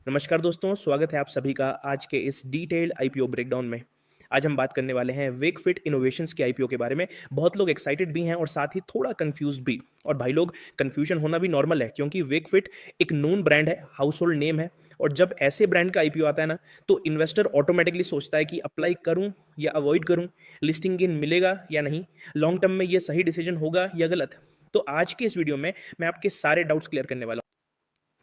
नमस्कार दोस्तों, स्वागत है आप सभी का आज के इस डिटेल्ड आईपीओ ब्रेकडाउन में। आज हम बात करने वाले हैं वेकफिट इनोवेशंस के आईपीओ के बारे में। बहुत लोग एक्साइटेड भी हैं और साथ ही थोड़ा कंफ्यूज भी। और भाई लोग, कंफ्यूजन होना भी नॉर्मल है क्योंकि वेकफिट एक नोन ब्रांड है, हाउस होल्ड नेम है। और जब ऐसे ब्रांड का आईपीओ आता है ना, तो इन्वेस्टर ऑटोमेटिकली सोचता है कि अप्लाई करूं या अवॉइड करूं, लिस्टिंग गेन मिलेगा या नहीं, लॉन्ग टर्म में ये सही डिसीजन होगा या गलत। तो आज के इस वीडियो में मैं आपके सारे डाउट्स क्लियर करने वाला हूं।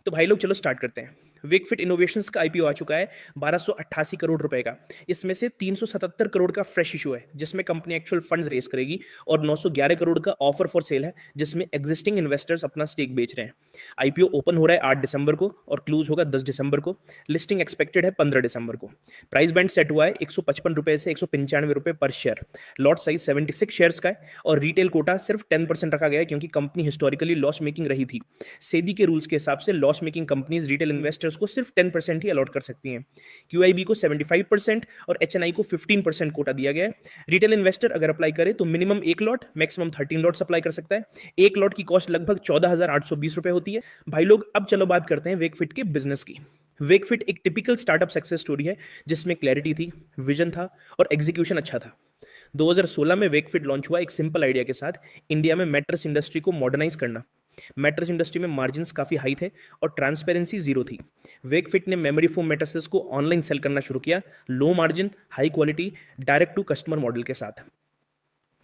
तो भाई लोग, चलो स्टार्ट करते हैं। वेकफिट इनोवेशंस का आईपीओ आ चुका है 1288 करोड़ रुपए का। इसमें से 377 करोड़ का फ्रेश इशू है जिसमें कंपनी एक्चुअल फंड्स रेज करेगी, और 911 करोड़ का ऑफर फॉर सेल है जिसमें एग्जिस्टिंग इन्वेस्टर्स अपना स्टेक बेच रहे हैं। आईपीओ ओपन हो रहा है 8 दिसंबर को और क्लोज होगा 10 दिसंबर को। लिस्टिंग एक्सपेक्टेड है 15 दिसंबर को। प्राइस बैंड सेट हुआ है 155 रुपए से 195 रुपए पर शेयर। लॉट साइज 76 शेयर्स का है और रिटेल कोटा सिर्फ 10% रखा गया है क्योंकि कंपनी हिस्टोरिकली लॉस मेकिंग रही थी। सेबी के रूल्स के हिसाब से loss making companies retail investors को सिर्फ 10% ही अलॉट कर सकती हैं। क्यूआईबी को 75% और एचएनआई को 15% कोटा दिया गया है। रिटेल इन्वेस्टर अगर अप्लाई करे तो minimum 1 lot, maximum 13 lots apply कर सकता है। 1 लॉट की कॉस्ट लगभग 14,820 रुपए होती है। भाई लोग, अब चलो बात करते हैं वेकफिट के बिजनेस की। वेकफिट एक टिपिकल स्टार्टअप सक्सेस स्टोरी है जिसमें क्लैरिटी थी, विजन था और एग्जीक्यूशन अच्छा था। 2016 में वेकफिट लॉन्च हुआ एक सिंपल आइडिया के साथ, इंडिया में मैट्रेस इंडस्ट्री को मॉडर्नाइज करना। मैट्रेस इंडस्ट्री में मार्जिन्स काफी हाई थे और ट्रांसपेरेंसी जीरो थी। वेकफिट ने मेमोरी फोम मैट्रेसेस को ऑनलाइन सेल करना शुरू किया, low margin, high quality, direct to customer model के साथ।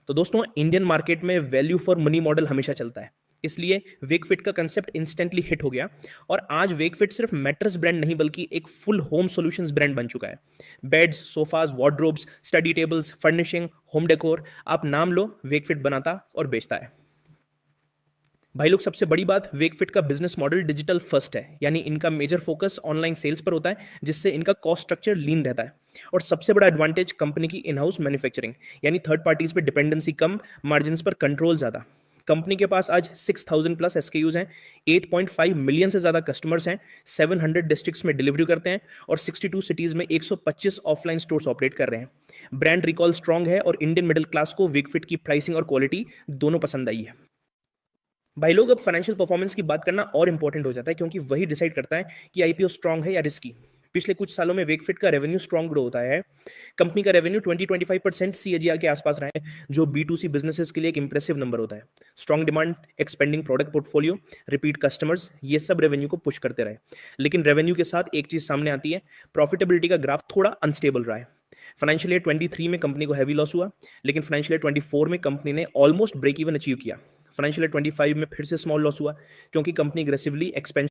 तो दोस्तों, इंडियन मार्केट में वैल्यू फॉर मनी मॉडल हमेशा चलता है, इसलिए वेकफिट का कंसेप्ट इंस्टेंटली हिट हो गया। और आज वेकफिट सिर्फ मैट्रेस ब्रांड नहीं बल्कि एक फुल होम सॉल्यूशंस ब्रांड बन चुका है। Beds, sofas, wardrobes, study tables, furnishing, home decor, आप नाम लो, वेकफिट बनाता और बेचता है। भाई लोग, सबसे बड़ी बात, वेकफिट का बिजनेस मॉडल डिजिटल फर्स्ट है, यानी इनका मेजर फोकस ऑनलाइन सेल्स पर होता है जिससे इनका कॉस्ट स्ट्रक्चर लीन रहता है। और सबसे बड़ा एडवांटेज, कंपनी की इन हाउस मैन्युफैक्चरिंग, यानी थर्ड पार्टीज पे डिपेंडेंसी कम, मार्जिन पर कंट्रोल ज्यादा। कंपनी के पास आज 6000 प्लस एसकेयूज हैं, 8.5 मिलियन से ज्यादा कस्टमर्स हैं, 700 डिस्ट्रिक्ट्स में डिलीवरी करते हैं और 62 सिटीज में 125 ऑफलाइन स्टोर्स ऑपरेट कर रहे हैं। ब्रांड रिकॉल स्ट्रांग है और इंडियन मिडिल क्लास को वेकफिट की प्राइसिंग और क्वालिटी दोनों पसंद आई है। भाई लोग, अब फाइनेंशियल परफॉर्मेंस की बात करना और इंपॉर्टेंट हो जाता है क्योंकि वही डिसाइड करता है कि आईपीओ स्ट्रांग है या रिस्की। पिछले कुछ सालों में वेकफिट का रेवेन्यू स्ट्रांग ग्रो होता है। कंपनी का रेवेन्यू 20-25% सीएजीआर के आसपास रहा है, जो बी2सी बिजनेसेस के लिए एक इंप्रेसिव नंबर होता है। Strong demand, expanding product portfolio, repeat customers, ये सब रेवेन्यू को पुश करते रहे। लेकिन रेवेन्यू के साथ एक चीज सामने आती है, प्रॉफिटेबिलिटी का ग्राफ थोड़ा अनस्टेबल रहा है। फाइनेंशियल ईयर 23 में कंपनी को हैवी लॉस हुआ, लेकिन फाइनेंशियल ईयर 24 में कंपनी ने ऑलमोस्ट ब्रेक इवन अचीव किया। फाइनेंशियल ईयर 25 में फिर से स्मॉल लॉस हुआ क्योंकि कंपनी अग्रेसिवली एक्सपेंशन